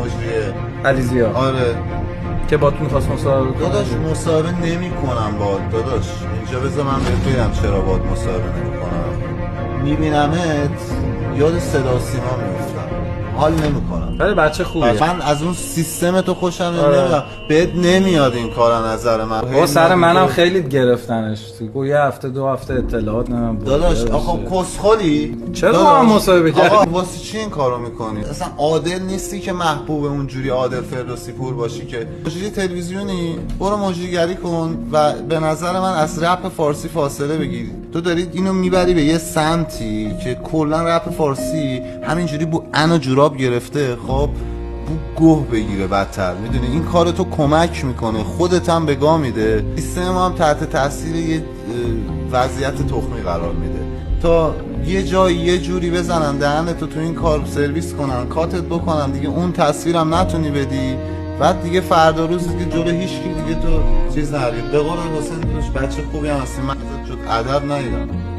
مجریه علیزیا آره که با تو میخواست مصاحبه کنه. داداش مصاحبه نمی کنم باهات داداش، اینجا بذار من بهت بگم چرا باهات مصاحبه نمی کنم. میبینمت یاد صدا و سیما میفتم، حال نمی کنم. ولی بچه خوبیه. من از اون سیستم تو خوشم آره. نمیاد، بهت نمیاد این کار نظر من. با سر منم خیلی گرفتنش تو یه هفته دو هفته اطلاعات نمیم داداش آقا کسخالی چرا با هم مصاحبه کردی؟ آقا واسه چی این کارو میکنی؟ اصلا عادل نیستی که محبوب اونجوری عادل فردوسی پور باشی که مجری تلویزیونی، برو مجریگری کن و به نظر من از رپ فارسی فاصله بگیر. تو داری اینو میبری به یه سمتی که کلا رپ فارسی همینجوری بو انا جوراب گرفته، خب بو گوه بگیره بدتر. میدونی این کار تو کمک میکنه، خودت هم به گاه میده، سیستم هم تحت تاثیر یه وضعیت تخمی قرار میده تا یه جایی یه جوری بزنن دهنتو تو این کار سرویس کنن، کاتت بکنن دیگه، اون تصویرم نتونی بدی. بعد دیگه فردا روز دیگه جلو هیچکی دیگه تو چیز نری. به قول حسین توش بچه خوبی هم هستی، من ازت جد ادب ندیدم.